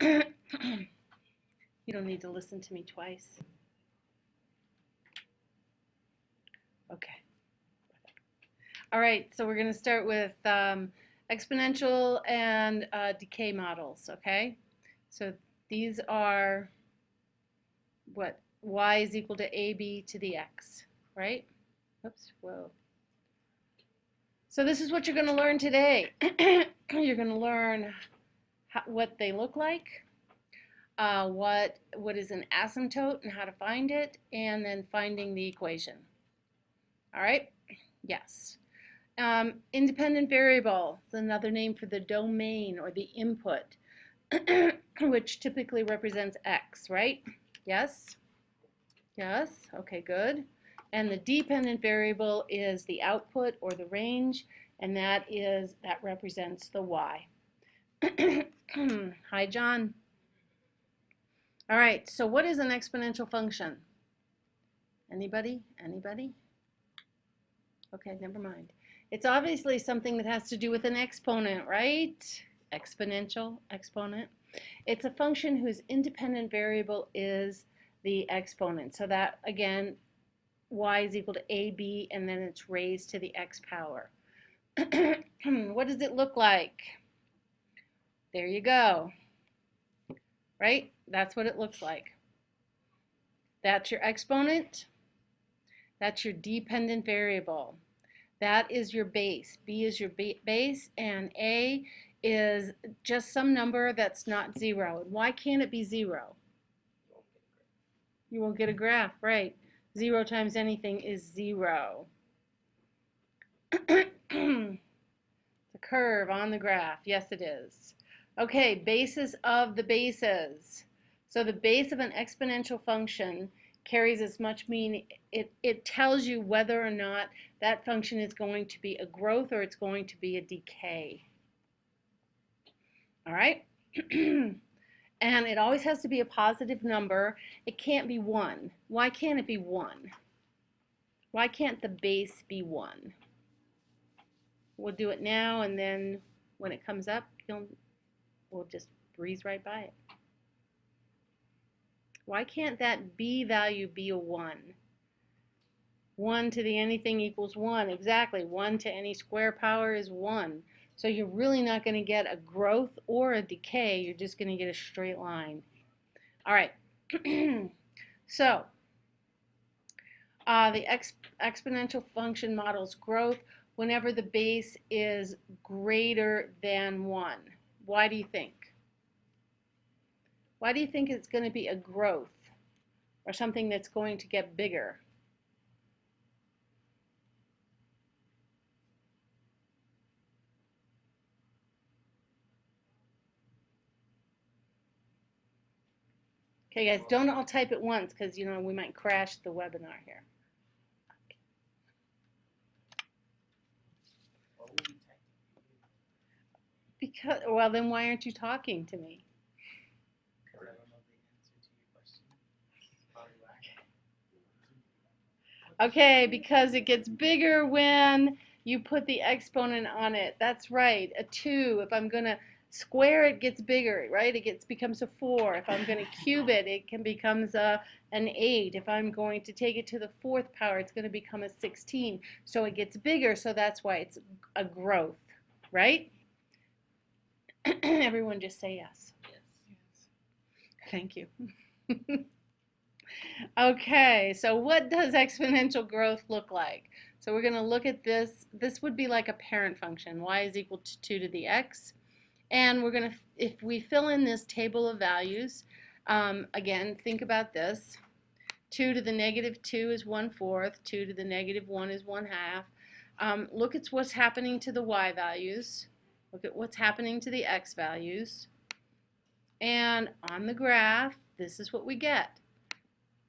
You don't need to listen to me twice. Okay. All right, so we're going to start with exponential and decay models, okay? So these are what? Y is equal to AB to the X, right? Oops, whoa. So this is what you're going to learn today. You're going to learn what they look like, what is an asymptote and how to find it, and then finding the equation. All right? Yes. Independent variable is another name for the domain or the input, which typically represents X, right? Yes? Yes? Okay, good. And the dependent variable is the output or the range, and that represents the Y. Hi, John. All right, so what is an exponential function? Anybody? Anybody? Okay, never mind. It's obviously something that has to do with an exponent, right? Exponential exponent. It's a function whose independent variable is the exponent. So that, again, y is equal to ab, and then it's raised to the x power. What does it look like? There you go. Right? That's what it looks like. That's your exponent. That's your dependent variable. That is your base. B is your base, and A is just some number that's not 0. And why can't it be 0? You won't get a graph, right? 0 times anything is 0. It's a curve on the graph. Yes, it is. Okay, basis of the bases. So the base of an exponential function carries as much meaning. It tells you whether or not that function is going to be a growth or it's going to be a decay. All right? And it always has to be a positive number. It can't be 1. Why can't it be 1? Why can't the base be 1? We'll do it now, and then when it comes up, we'll just breeze right by it. Why can't that b value be a 1? 1 to the anything equals 1. Exactly. 1 to any square power is 1. So you're really not going to get a growth or a decay. You're just going to get a straight line. All right. So the exponential function models growth whenever the base is greater than 1. Why do you think? Why do you think it's going to be a growth or something that's going to get bigger? Okay, guys, don't all type at once because, you know, we might crash the webinar here. Because, well, then why aren't you talking to me? Okay, because it gets bigger when you put the exponent on it. That's right, a 2. If I'm going to square it, gets bigger, right? It becomes a 4. If I'm going to cube it, becomes an 8. If I'm going to take it to the 4th power, it's going to become a 16. So it gets bigger, so that's why it's a growth, right? Everyone just say yes. Yes. Thank you. Okay, so what does exponential growth look like? So we're going to look at this. This would be like a parent function. Y is equal to 2 to the x. And we're going to, if we fill in this table of values, again, think about this. 2 to the negative 2 is 1/4. 2 to the negative 1 is 1/2. Look at what's happening to the y values. Look at what's happening to the x values. And on the graph, this is what we get.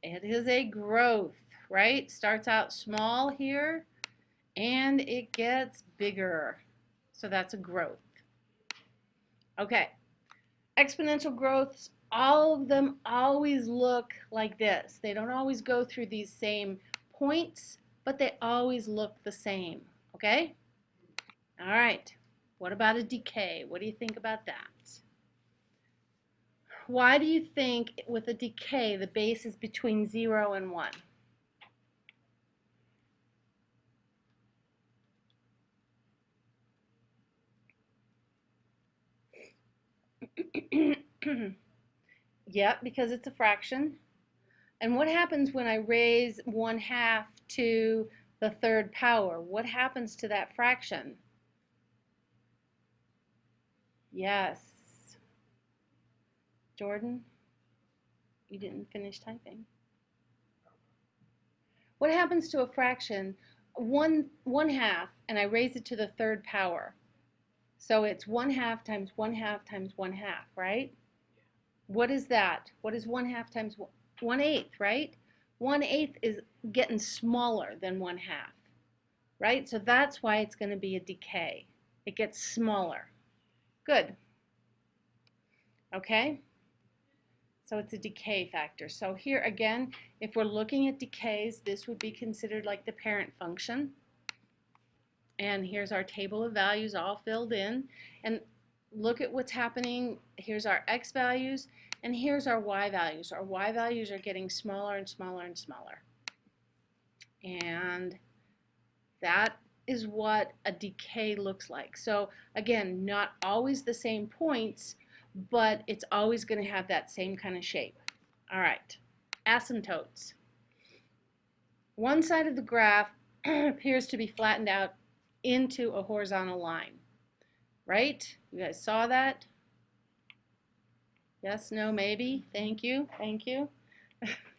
It is a growth, right? Starts out small here, and it gets bigger. So that's a growth. Okay, exponential growths, all of them always look like this. They don't always go through these same points, but they always look the same, okay? All right, what about a decay? What do you think about that? Why do you think with a decay the base is between 0 and 1? Yep, because it's a fraction. And what happens when I raise 1/2 to the third power? What happens to that fraction? Yes. Jordan, you didn't finish typing. What happens to a fraction? One half, and I raise it to the third power. So it's 1/2 times 1/2 times 1/2, right? What is that? What is 1/2 times 1/8, right? 1/8 is getting smaller than 1/2, right? So that's why it's going to be a decay. It gets smaller. Good. Okay? So it's a decay factor. So here again, if we're looking at decays, this would be considered like the parent function. And here's our table of values all filled in. And look at what's happening. Here's our x values, and here's our y values. Our y values are getting smaller and smaller and smaller. And that is what a decay looks like. So again, not always the same points, but it's always going to have that same kind of shape. All right, asymptotes. One side of the graph appears to be flattened out into a horizontal line, right? You guys saw that? Yes, no, maybe? Thank you, thank you.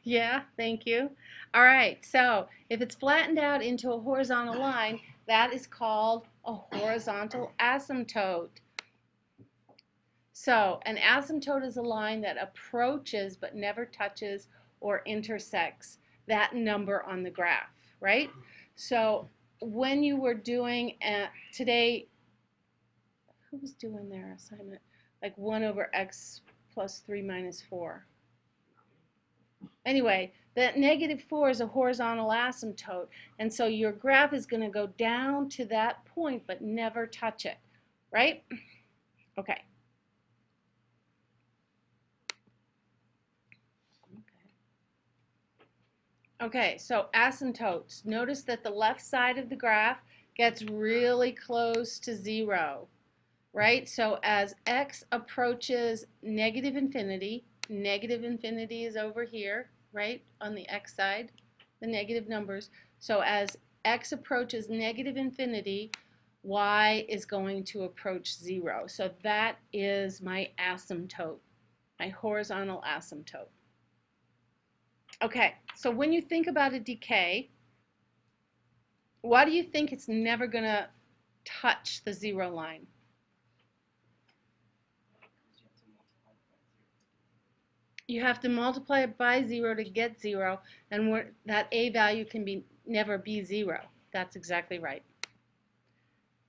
Yeah, thank you. All right, so if it's flattened out into a horizontal line, that is called a horizontal asymptote. So an asymptote is a line that approaches but never touches or intersects that number on the graph, right? So when you were doing today, who was doing their assignment? Like 1 over x plus 3 minus 4. Anyway, that -4 is a horizontal asymptote, and so your graph is going to go down to that point but never touch it, right? Okay. Okay, so asymptotes. Notice that the left side of the graph gets really close to 0, right? So as x approaches -infinity, -infinity is over here, right, on the x side, the negative numbers. So as x approaches -infinity, y is going to approach 0. So that is my asymptote, my horizontal asymptote. Okay, so when you think about a decay, why do you think it's never going to touch the 0 line? You have to multiply it by 0 to get 0, and that a value can never be 0. That's exactly right.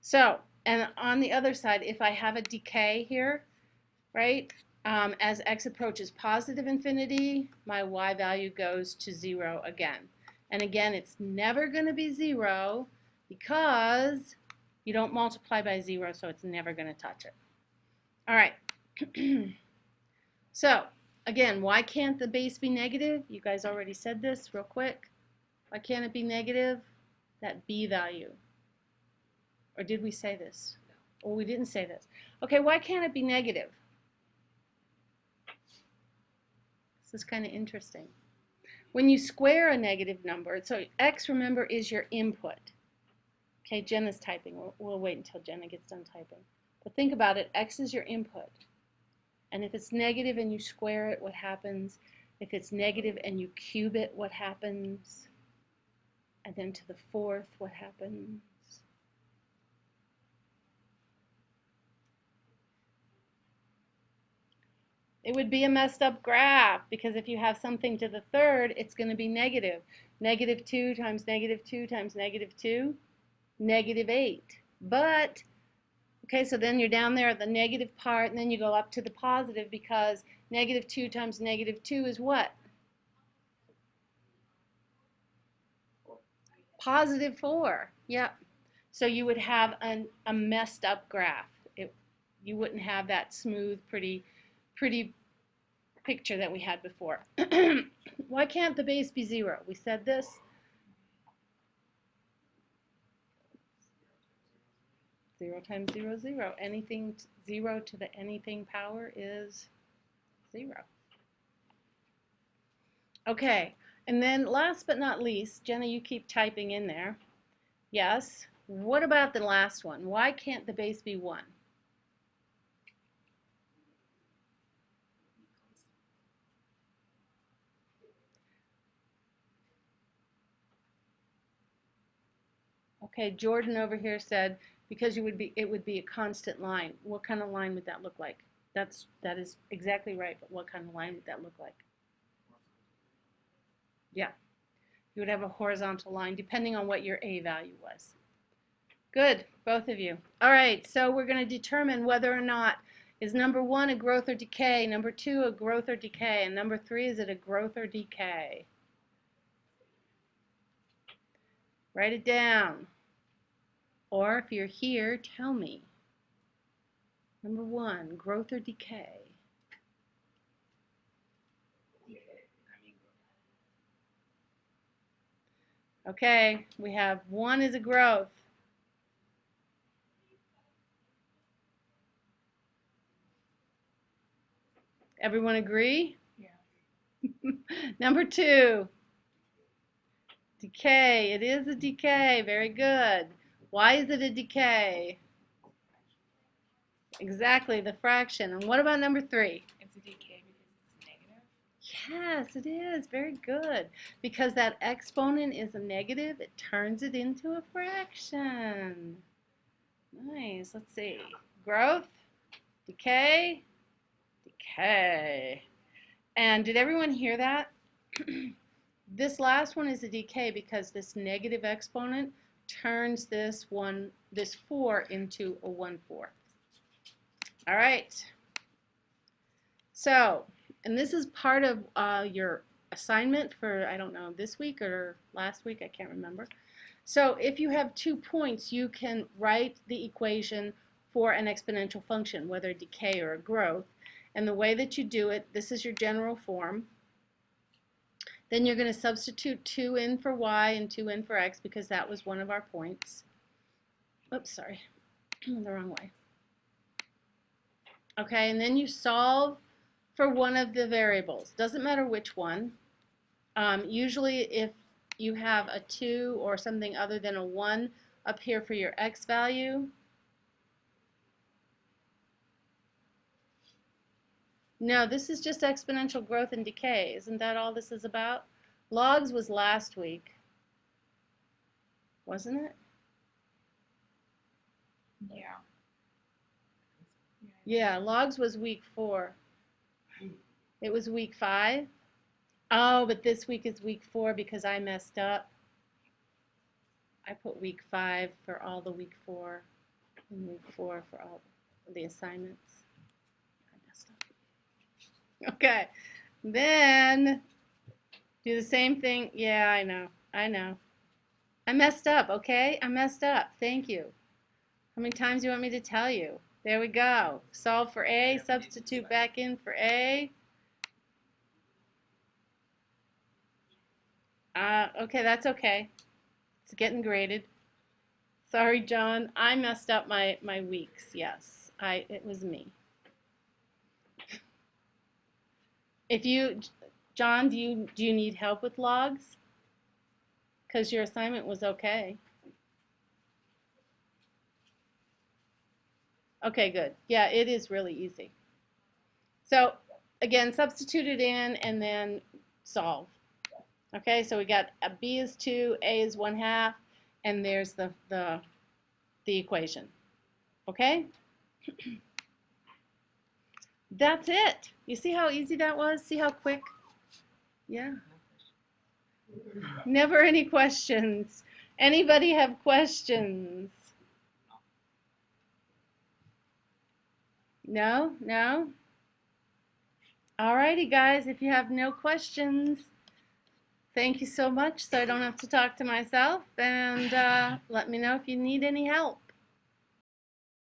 So, and on the other side, if I have a decay here, right, as x approaches positive infinity, my y value goes to 0 again. And again, it's never going to be 0 because you don't multiply by 0, so it's never going to touch it. All right. So, again, why can't the base be negative? You guys already said this real quick. Why can't it be negative? That b value. Or did we say this? Well, we didn't say this. Okay, why can't it be negative? This is kind of interesting. When you square a negative number, so x, remember, is your input. Okay, Jenna's typing. We'll wait until Jenna gets done typing. But think about it. X is your input. And if it's negative and you square it, what happens? If it's negative and you cube it, what happens? And then to the 4th, what happens? It would be a messed up graph, because if you have something to the 3rd, it's going to be negative. -2 times -2 times -2, -8. But, okay, so then you're down there at the negative part, and then you go up to the positive, because -2 times -2 is what? +4. Yep. So you would have a messed up graph. You wouldn't have that smooth, pretty picture that we had before. Why can't the base be 0? We said this. 0 times 0 is 0. Anything 0 to the anything power is 0. Okay, and then last but not least, Jenna, you keep typing in there. Yes. What about the last one? Why can't the base be 1? Okay, Jordan over here said because it would be a constant line. What kind of line would that look like? That is exactly right, but what kind of line would that look like? Yeah. You would have a horizontal line depending on what your A value was. Good, both of you. All right, so we're going to determine whether or not is number 1 a growth or decay, number 2 a growth or decay, and number 3 is it a growth or decay? Write it down. Or if you're here, tell me. Number 1, growth or decay? Okay, we have 1 is a growth. Everyone agree? Yeah. Number 2, decay. It is a decay. Very good. Why is it a decay? Exactly, the fraction. And what about number 3? It's a decay because it's negative. Yes, it is. Very good. Because that exponent is a negative, it turns it into a fraction. Nice. Let's see. Growth, decay, decay. And did everyone hear that? This last one is a decay because this negative exponent turns this 4 into a 1/4. All right. So, and this is part of your assignment for, I don't know, this week or last week, I can't remember. So if you have 2 points, you can write the equation for an exponential function, whether a decay or a growth. And the way that you do it, this is your general form. Then you're going to substitute 2 in for y and 2 in for x because that was one of our points. Oops, sorry, the wrong way. Okay, and then you solve for one of the variables. Doesn't matter which one. Usually if you have a 2 or something other than a 1 up here for your x value. No, this is just exponential growth and decay. Isn't that all this is about? Logs was last week, wasn't it? Yeah. Yeah, logs was week 4. It was week 5. Oh, but this week is week 4 because I messed up. I put week 5 for all the week 4 and week 4 for all the assignments. I messed up. Okay, then do the same thing. Yeah, I know. I messed up, okay? I messed up. Thank you. How many times do you want me to tell you? There we go. Solve for A, substitute back in for A. Okay, that's okay. It's getting graded. Sorry, John. I messed up my weeks. Yes, it was me. If you, John, do you need help with logs? Because your assignment was okay. Okay, good. Yeah, it is really easy. So again, substitute it in and then solve. Okay, so we got a B is 2, A is 1/2, and there's the equation. Okay? That's it. You see how easy that was? See how quick? Yeah. Never any questions. Anybody have questions? No? No? Alrighty, guys. If you have no questions, thank you so much so I don't have to talk to myself, and let me know if you need any help.